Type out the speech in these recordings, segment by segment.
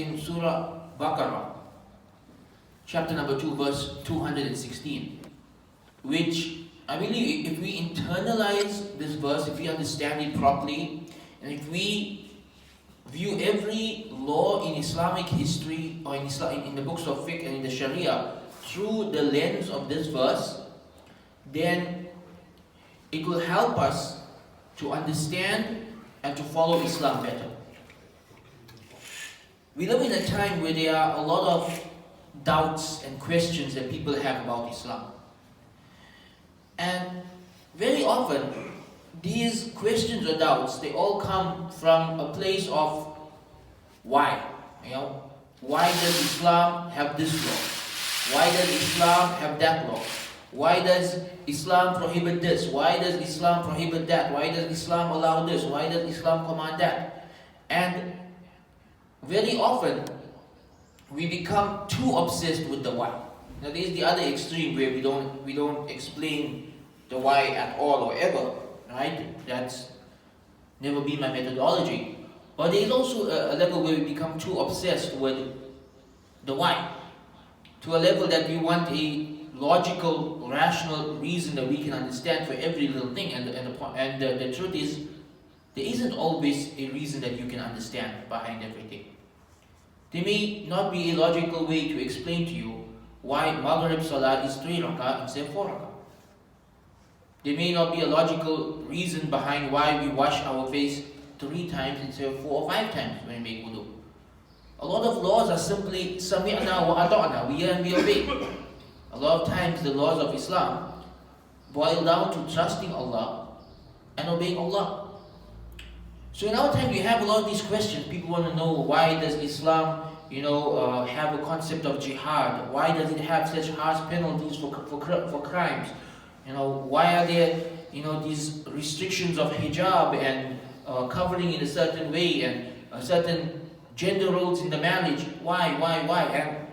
in Surah Baqarah, chapter number 2, verse 216, which I believe if we internalize this verse, if we understand it properly, and if we view every law in Islamic history or in the books of fiqh and in the Sharia through the lens of this verse, then it will help us to understand and to follow Islam better. We live in a time where there are a lot of doubts and questions that people have about Islam. And very often, these questions or doubts, they all come from a place of why. Why does Islam have this law? Why does Islam have that law? Why does Islam prohibit this? Why does Islam prohibit that? Why does Islam allow this? Why does Islam command that? And very often, we become too obsessed with the why. Now, there is the other extreme where we don't explain the why at all or ever, right? That's never been my methodology. But there is also a level where we become too obsessed with the why, to a level that we want a logical, rational reason that we can understand for every little thing. And the truth is, there isn't always a reason that you can understand behind everything. There may not be a logical way to explain to you why Maghrib Salah is 3 rak'ah instead of 4 rak'ah. There may not be a logical reason behind why we wash our face 3 times instead of 4 or 5 times when we make wudu. A lot of laws are simply sami'na wa ata'na, we hear and we obey. A lot of times the laws of Islam boil down to trusting Allah and obeying Allah. So in our time we have a lot of these questions. People want to know, why does Islam have a concept of jihad? Why does it have such harsh penalties for crimes? Why are there these restrictions of hijab and covering in a certain way and certain gender roles in the marriage? Why? And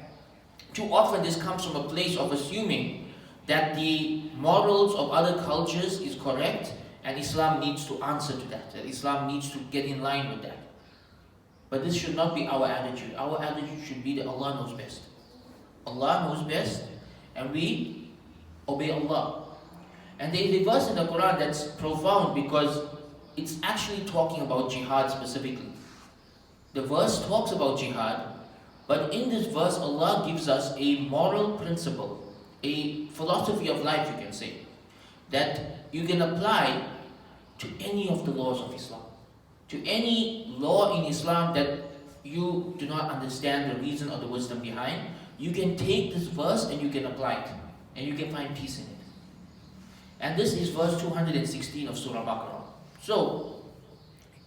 too often this comes from a place of assuming that the morals of other cultures is correct and Islam needs to answer to that Islam needs to get in line with that. But this should not be our attitude. Our attitude should be that Allah knows best. Allah knows best and we obey Allah. And there is a verse in the Quran that's profound because it's actually talking about jihad specifically. The verse talks about jihad, but in this verse Allah gives us a moral principle, a philosophy of life, you can say, that you can apply to any of the laws of Islam. To any law in Islam that you do not understand the reason or the wisdom behind, you can take this verse and you can apply it, and you can find peace in it. And this is verse 216 of Surah Baqarah. So,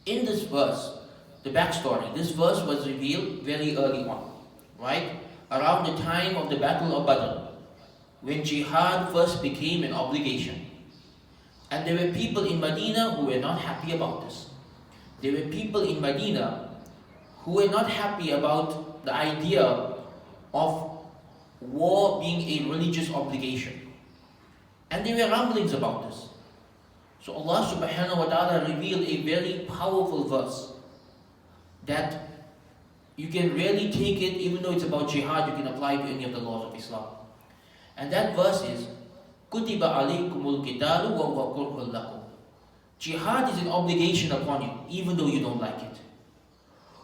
in this verse, the backstory, this verse was revealed very early on, right? Around the time of the Battle of Badr, when jihad first became an obligation. And there were people in Medina who were not happy about this. There were people in Medina who were not happy about the idea of war being a religious obligation. And there were rumblings about this. So Allah subhanahu wa ta'ala revealed a very powerful verse that you can really take it, even though it's about jihad, you can apply it to any of the laws of Islam. And that verse is, كُتِبَ عَلَيْكُمُ الْقِتَالُ وَهُوَ كُرْهٌ لَكُمْ. Jihad is an obligation upon you, even though you don't like it.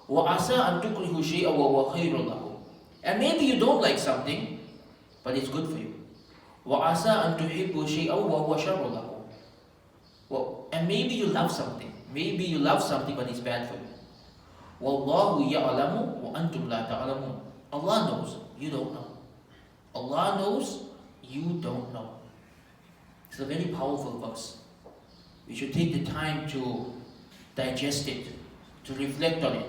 وَعَسَىٰ أَن تُكْرِهُ شَيْئًا وَهُوَ خَيْرٌ لَكُمْ. And maybe you don't like something, but it's good for you. وَعَسَىٰ أَن تُحِبُّوا شَيْئًا وَهُوَ شَرٌ لَكُمْ. And maybe you love something. Maybe you love something, but it's bad for you. وَاللَّهُ يَعْلَمُ وَأَنْتُمْ لَا تَعْلَمُونَ. Allah knows, you don't know. Allah knows, you don't know. It's a very powerful verse. We should take the time to digest it, to reflect on it,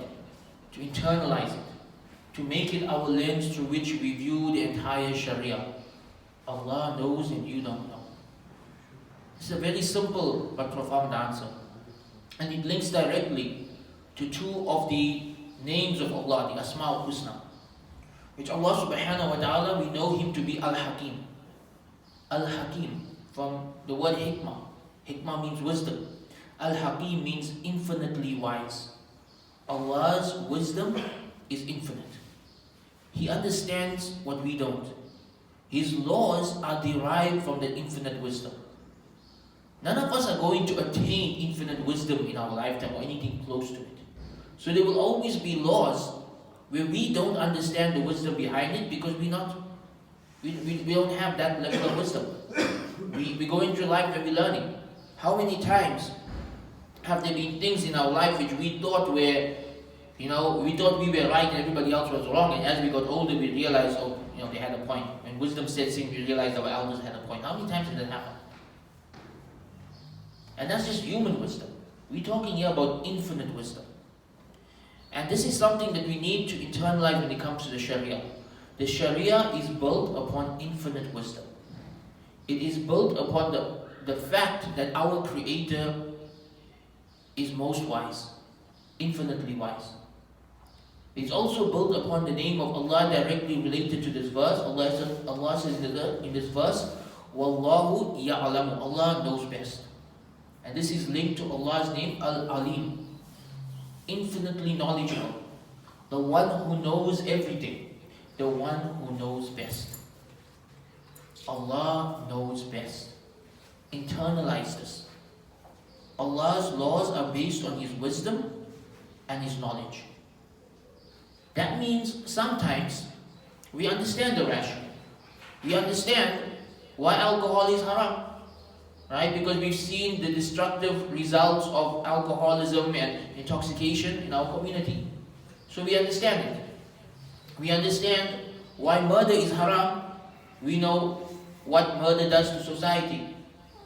to internalize it, to make it our lens through which we view the entire Sharia. Allah knows and you don't know. It's a very simple but profound answer. And it links directly to 2 of the names of Allah, the Asma al-Husna, which Allah subhanahu wa ta'ala, we know Him to be Al-Hakim. Al-Hakim, from the word hikmah. Hikmah means wisdom. Al-Hakim means infinitely wise. Allah's wisdom is infinite. He understands what we don't. His laws are derived from the infinite wisdom. None of us are going to attain infinite wisdom in our lifetime or anything close to it. So there will always be laws where we don't understand the wisdom behind it because we don't have that level of wisdom. We go into life and we're learning. How many times have there been things in our life which we thought were, we thought we were right and everybody else was wrong, and as we got older we realized, they had a point. When wisdom said something, we realized our elders had a point. How many times did that happen? And that's just human wisdom. We're talking here about infinite wisdom. And this is something that we need to internalize when it comes to the Sharia. The Sharia is built upon infinite wisdom. It is built upon the fact that our Creator is most wise, infinitely wise. It's also built upon the name of Allah directly related to this verse. Allah says in this verse, Wallahu ya'alamu, Allah knows best. And this is linked to Allah's name, Al-Alim, infinitely knowledgeable, the one who knows everything, the one who knows best. Allah knows best. Internalize this. Allah's laws are based on His wisdom and His knowledge. That means sometimes we understand the rational. We understand why alcohol is haram. Right? Because we've seen the destructive results of alcoholism and intoxication in our community. So we understand it. We understand why murder is haram. We know what murder does to society.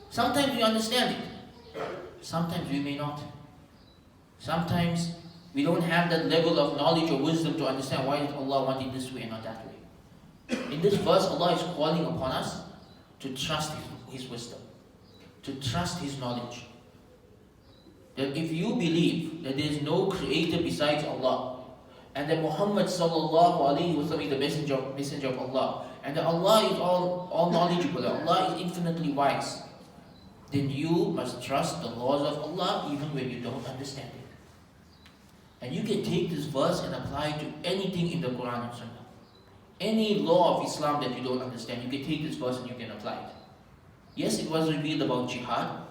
Sometimes we understand it. Sometimes we may not. Sometimes we don't have that level of knowledge or wisdom to understand why did Allah want it this way and not that way. In this verse, Allah is calling upon us to trust His wisdom, to trust His knowledge. That if you believe that there is no creator besides Allah, and that Muhammad sallallahu alaihi wasallam is the messenger of Allah, and that Allah is all knowledgeable, that Allah is infinitely wise, then you must trust the laws of Allah even when you don't understand it. And you can take this verse and apply it to anything in the Quran and Sunnah. Any law of Islam that you don't understand, you can take this verse and you can apply it. Yes, it was revealed about jihad,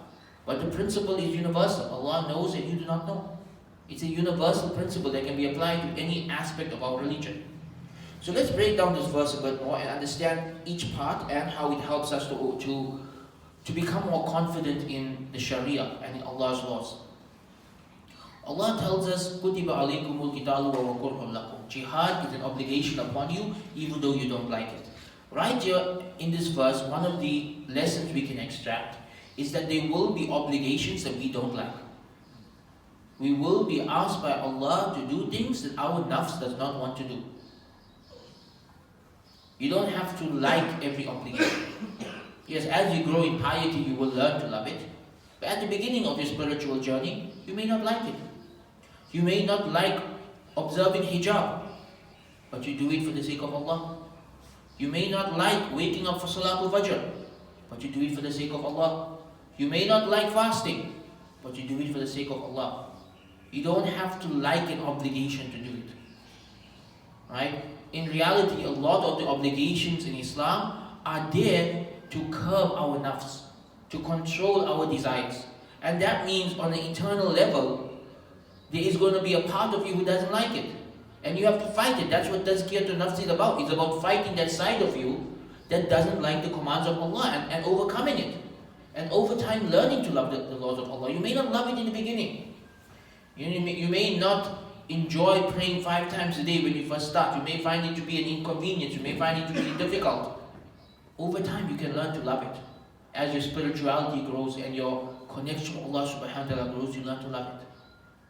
but the principle is universal. Allah knows and you do not know. It's a universal principle that can be applied to any aspect of our religion. So let's break down this verse a bit more and understand each part and how it helps us to become more confident in the Sharia and in Allah's laws. Allah tells us, كُتِبَ عَلَيْكُمُ الْقِتَالُ وَهُوَ كُرْهٌ لَكُمْ. Jihad is an obligation upon you, even though you don't like it. Right here in this verse, one of the lessons we can extract is that there will be obligations that we don't like. We will be asked by Allah to do things that our nafs does not want to do. You don't have to like every obligation. Yes, as you grow in piety, you will learn to love it. But at the beginning of your spiritual journey, you may not like it. You may not like observing hijab, but you do it for the sake of Allah. You may not like waking up for Salatul Fajr, but you do it for the sake of Allah. You may not like fasting, but you do it for the sake of Allah. You don't have to like an obligation to do it. Right? In reality, a lot of the obligations in Islam are there to curb our nafs, to control our desires. And that means on an internal level, there is going to be a part of you who doesn't like it. And you have to fight it. That's what Tazkiyatun Nafs is about. It's about fighting that side of you that doesn't like the commands of Allah and overcoming it. And over time learning to love the laws of Allah. You may not love it in the beginning. You may not enjoy praying 5 times a day when you first start. You may find it to be an inconvenience. You may find it to be difficult. Over time you can learn to love it. As your spirituality grows and your connection with Allah subhanahu wa ta'ala grows, you learn to love it.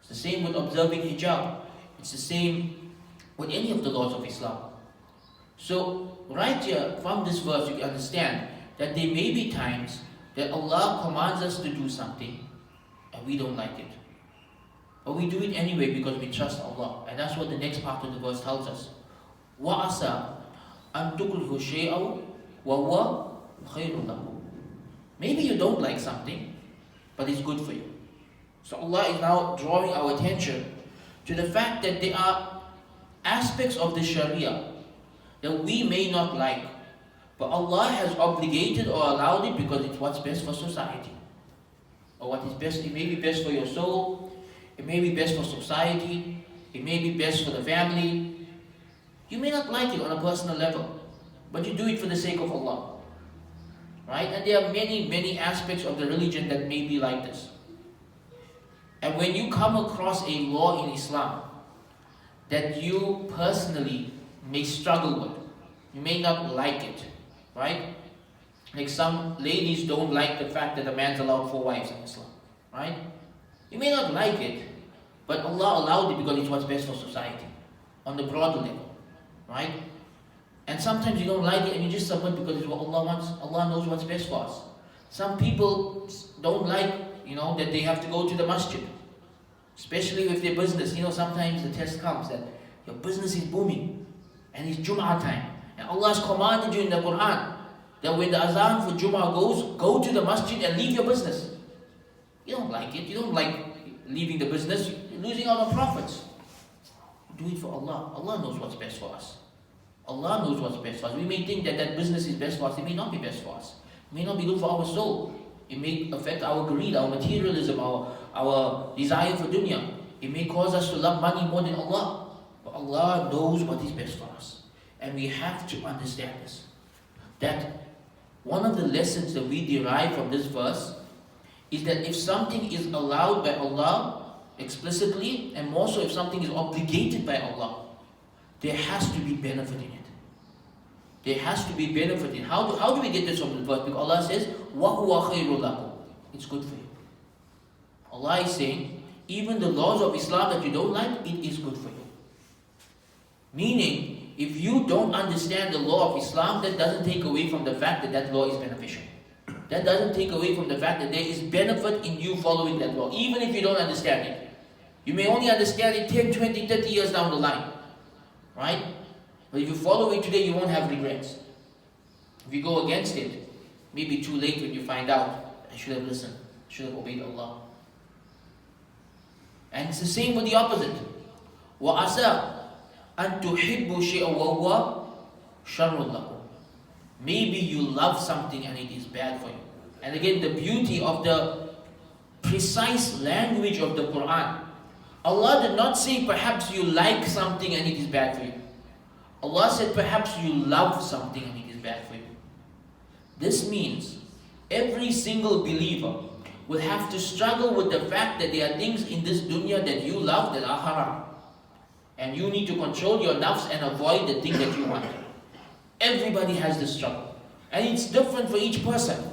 It's the same with observing hijab. It's the same with any of the laws of Islam. So, right here from this verse, you can understand that there may be times that Allah commands us to do something and we don't like it. But we do it anyway because we trust Allah. And that's what the next part of the verse tells us. وَعَسَى أَن تُكْرِهُ شَيْئًا وَهُوَ خَيْرٌ لَكُمْ. Maybe you don't like something, but it's good for you. So Allah is now drawing our attention to the fact that there are aspects of the Sharia that we may not like, but Allah has obligated or allowed it because it's what's best for society. Or what is best, it may be best for your soul, it may be best for society, it may be best for the family. You may not like it on a personal level, but you do it for the sake of Allah. Right? And there are many aspects of the religion that may be like this. And when you come across a law in Islam that you personally may struggle with, you may not like it, right? Like some ladies don't like the fact that a man's allowed 4 wives in Islam, right? You may not like it, but Allah allowed it because it's what's best for society, on the broader level, right? And sometimes you don't like it and you just submit because it's what Allah wants. Allah knows what's best for us. Some people don't like, that they have to go to the masjid, especially with their business. Sometimes the test comes that your business is booming and it's Jum'ah time. And Allah has commanded you in the Quran that when the azan for Jum'ah goes, go to the masjid and leave your business. You don't like it. You don't like leaving the business. You're losing out on profits. Do it for Allah. Allah knows what's best for us. Allah knows what's best for us. We may think that that business is best for us. It may not be best for us. It may not be good for our soul. It may affect our greed, our materialism, our desire for dunya. It may cause us to love money more than Allah. But Allah knows what is best for us. And we have to understand this. That one of the lessons that we derive from this verse is that if something is allowed by Allah explicitly, and more so if something is obligated by Allah, there has to be benefit in it. There has to be benefit in it. How do we get this from the verse? Because Allah says, وَهُوَ خَيْرٌ لَكُمْ. It's good for you. Allah is saying, even the laws of Islam that you don't like, it is good for you. Meaning, if you don't understand the law of Islam, that doesn't take away from the fact that that law is beneficial. That doesn't take away from the fact that there is benefit in you following that law, even if you don't understand it. You may only understand it 10, 20, 30 years down the line. Right? But if you follow it today, you won't have regrets. If you go against it, maybe too late when you find out, I should have listened, I should have obeyed Allah. And it's the same with the opposite. وَعَسَىٰ أَن تُحِبُّوا شَيْئًا وَهُوَ شَرٌّ لَكُمْ. Maybe you love something and it is bad for you. And again, the beauty of the precise language of the Quran. Allah did not say perhaps you like something and it is bad for you. Allah said perhaps you love something and it is bad for you. This means every single believer will have to struggle with the fact that there are things in this dunya that you love that are haram. And you need to control your nafs and avoid the thing that you want. Everybody has this struggle. And it's different for each person.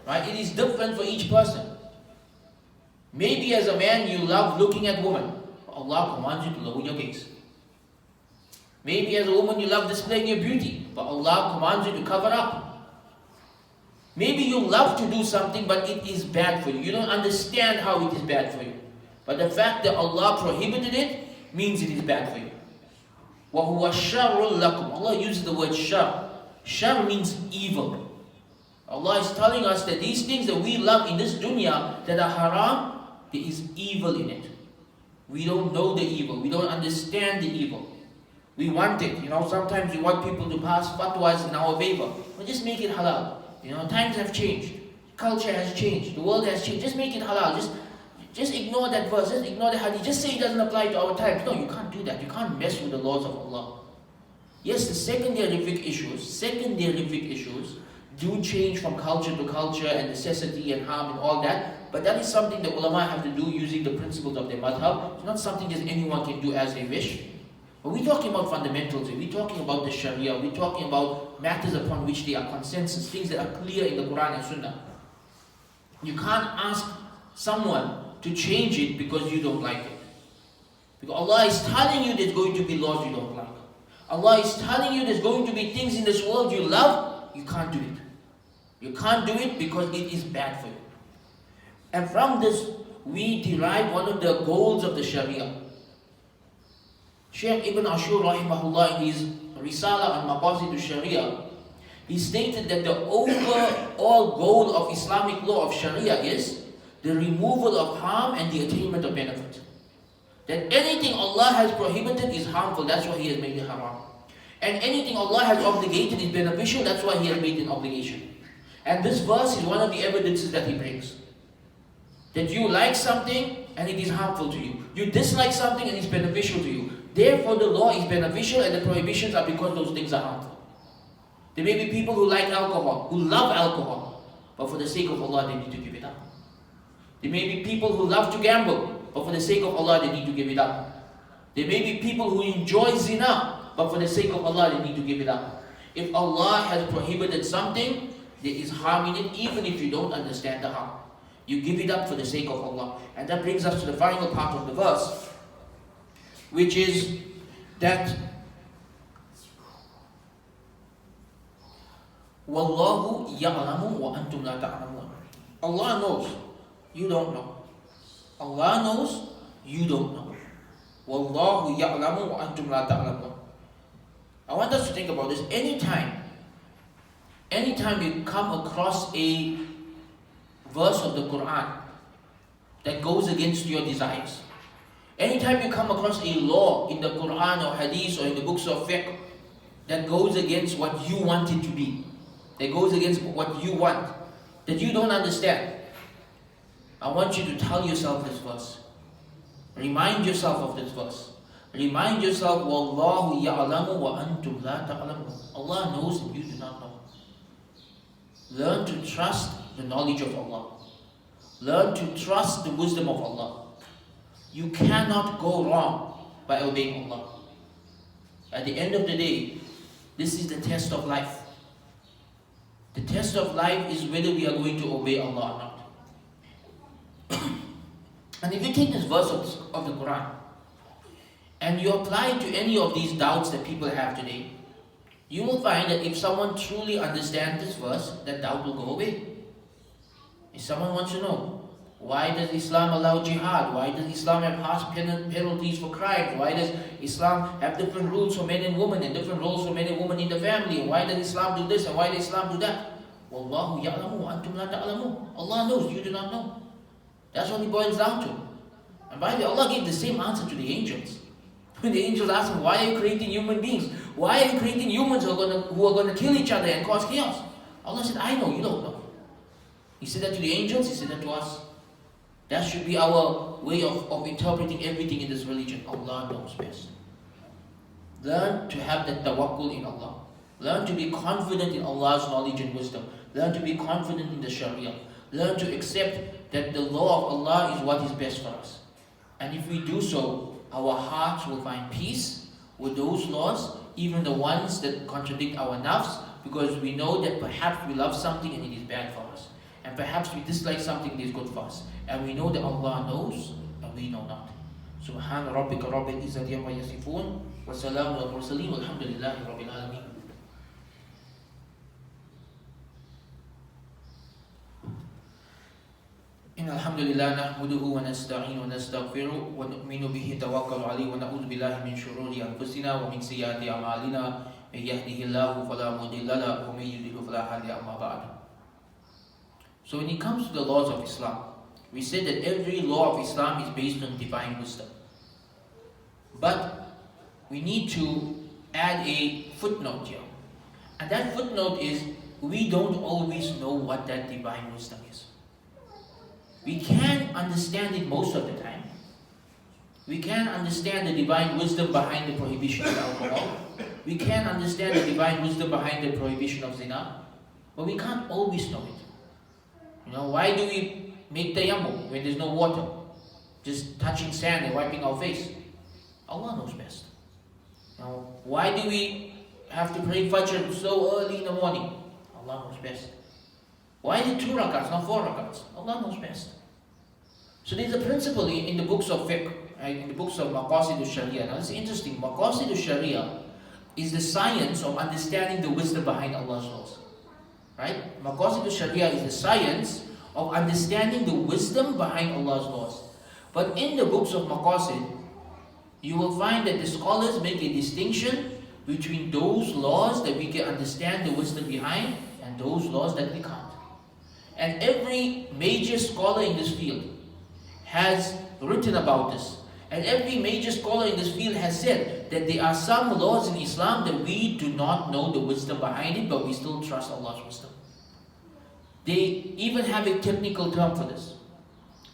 Right? It is different for each person. Maybe as a man you love looking at women. Allah commands you to lower your gaze. Maybe as a woman you love displaying your beauty, but Allah commands you to cover up. Maybe you love to do something but it is bad for you. You don't understand how it is bad for you. But the fact that Allah prohibited it means it is bad for you. وَهُوَ شَرٌّ لَكُمْ. Allah uses the word shar. Shar means evil. Allah is telling us that these things that we love in this dunya that are haram, there is evil in it. We don't know the evil. We don't understand the evil. We want it. Sometimes we want people to pass fatwas in our favor. Well, just make it halal. Times have changed. Culture has changed. The world has changed. Just make it halal. Just ignore that verse. Just ignore the hadith. Just say it doesn't apply to our times. No, you can't do that. You can't mess with the laws of Allah. Yes, the secondary issues do change from culture to culture and necessity and harm and all that. But that is something that ulama have to do using the principles of their madhab. It's not something that anyone can do as they wish. But we're talking about fundamentals here. We're talking about the Sharia. We're talking about matters upon which there are consensus, things that are clear in the Quran and Sunnah. You can't ask someone to change it because you don't like it. Because Allah is telling you there's going to be laws you don't like. Allah is telling you there's going to be things in this world you love, you can't do it. You can't do it because it is bad for you. And from this, we derive one of the goals of the Sharia. Shaykh Ibn Ashur rahimahullah in his Risala on Maqasid al-Sharia, he stated that the overall goal of Islamic law of Sharia is the removal of harm and the attainment of benefit. That anything Allah has prohibited is harmful, that's why He has made it haram. And anything Allah has obligated is beneficial, that's why He has made an obligation. And this verse is one of the evidences that He brings. That you like something and it is harmful to you. You dislike something and it's beneficial to you. Therefore the law is beneficial and the prohibitions are because those things are harmful. There may be people who like alcohol, who love alcohol, but for the sake of Allah they need to give it up. There may be people who love to gamble, but for the sake of Allah they need to give it up. There may be people who enjoy zina, but for the sake of Allah they need to give it up. If Allah has prohibited something, there is harm in it, even if you don't understand the harm. You give it up for the sake of Allah. And that brings us to the final part of the verse, which is that Wallahu ya'lamu wa antum la ta'lamun. Allah knows, you don't know. Allah knows, you don't know. Wallahu ya'lamu wa antum la ta'lamun. I want us to think about this. Anytime you come across a verse of the Quran that goes against your desires, anytime you come across a law in the Quran or Hadith or in the books of fiqh that goes against what you want it to be, that goes against what you want, that you don't understand, I want you to tell yourself this verse. Remind yourself of this verse. Remind yourself, Wallahu ya'lamu wa antum la ta'lamun. Allah knows and you do not know. Learn to trust the knowledge of Allah. Learn to trust the wisdom of Allah. You cannot go wrong by obeying Allah. At the end of the day, this is the test of life. The test of life is whether we are going to obey Allah or not. And if you take this verse of the Quran and you apply it to any of these doubts that people have today, you will find that if someone truly understands this verse, that doubt will go away. If someone wants to know, why does Islam allow jihad? Why does Islam have harsh penalties for crimes? Why does Islam have different rules for men and women and different roles for men and women in the family? And why does Islam do this and why does Islam do that? Wallahu ya'lamu wa antum la ta'lamun. Allah knows, you do not know. That's what it boils down to. And by the way, Allah gave the same answer to the angels. When the angels asked him, why are you creating human beings? Why are you creating humans who are going to kill each other and cause chaos? Allah said, I know, you don't know. He said that to the angels, He said that to us. That should be our way of interpreting everything in this religion. Allah knows best. Learn to have that tawakkul in Allah. Learn to be confident in Allah's knowledge and wisdom. Learn to be confident in the Sharia. Learn to accept that the law of Allah is what is best for us. And if we do so, our hearts will find peace with those laws, even the ones that contradict our nafs, because we know that perhaps we love something and it is bad for us. And perhaps we dislike something that is good for us. And we know that Allah knows and we know not. Subhana rabbika rabbil izzati amma yasifun wa salamun al mursaleen walhamdulillahi rabbil alameen. إن الحمد لله نحمده ونستعين ونستغفره ونؤمن به توكل عليه ونعوذ بالله من شرور أنفسنا ومن سيئات أعمالنا من يهده الله فلا مضل له ومن يضلل فلا هادي له أما بعد. So when it comes to the laws of Islam, we say that every law of Islam is based on divine wisdom. But we need to add a footnote here. And that footnote is, we don't always know what that divine wisdom is. We can understand it most of the time. We can understand the divine wisdom behind the prohibition of alcohol. We can understand the divine wisdom behind the prohibition of zina. But we can't always know it. Why do we make tayammum when there's no water? Just touching sand and wiping our face. Allah knows best. Why do we have to pray Fajr so early in the morning? Allah knows best. Why is it 2 rakats, not 4 rakats? Allah knows best. So there's a principle in the books of fiqh, in the books of Maqasid al-Sharia. Now it's interesting. Maqasid al-Sharia is the science of understanding the wisdom behind Allah's laws. Right? Maqasid al-Sharia is the science of understanding the wisdom behind Allah's laws. But in the books of Maqasid, you will find that the scholars make a distinction between those laws that we can understand the wisdom behind and those laws that we can't. And every major scholar in this field has written about this. And every major scholar in this field has said that there are some laws in Islam that we do not know the wisdom behind it, but we still trust Allah's wisdom. They even have a technical term for this.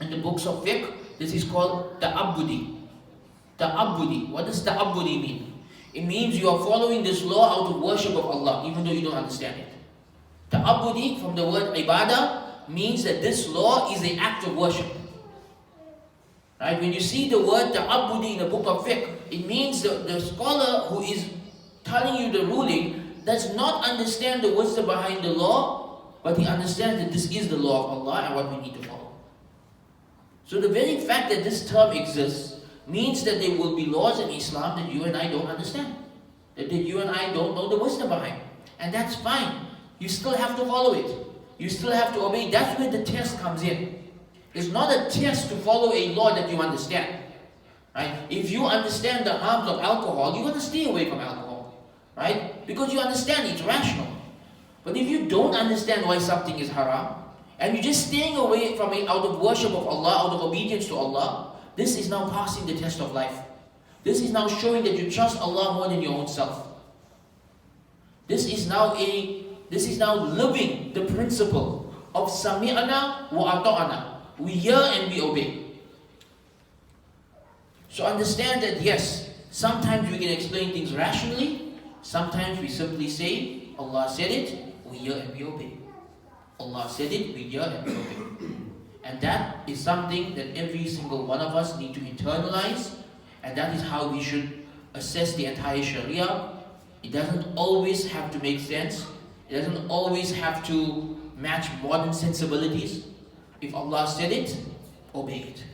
In the books of fiqh, this is called ta'abbudi. Ta'abbudi. What does ta'abbudi mean? It means you are following this law out of worship of Allah, even though you don't understand it. Ta'abbudi, from the word ibadah, means that this law is an act of worship. Right? When you see the word ta'abbudi in the book of fiqh, it means the scholar who is telling you the ruling does not understand the wisdom behind the law, but he understands that this is the law of Allah and what we need to follow. So the very fact that this term exists means that there will be laws in Islam that you and I don't understand, that you and I don't know the wisdom behind. And that's fine. You still have to follow it. You still have to obey. That's where the test comes in. It's not a test to follow a law that you understand. Right? If you understand the harms of alcohol, you're going to stay away from alcohol. Right? Because you understand it's rational. But if you don't understand why something is haram, and you're just staying away from it out of worship of Allah, out of obedience to Allah, this is now passing the test of life. This is now showing that you trust Allah more than your own self. This is now living the principle of sami'ana wa ata'ana. We hear and we obey. So understand that yes, sometimes we can explain things rationally, sometimes we simply say, Allah said it, we hear and we obey. Allah said it, we hear and we obey. And that is something that every single one of us need to internalize, and that is how we should assess the entire Sharia. It doesn't always have to make sense. It doesn't always have to match modern sensibilities. If Allah said it, obey it.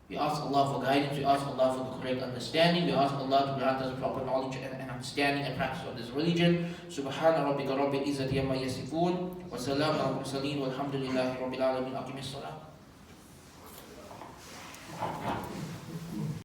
We ask Allah for guidance, we ask Allah for the correct understanding, we ask Allah to grant us proper knowledge and understanding and practice of this religion. Subhana rabbika rabbil izzati amma yasifun, wa salamun ala al-mursaleen, walhamdulillahi rabbil alamin. Aqimis salat.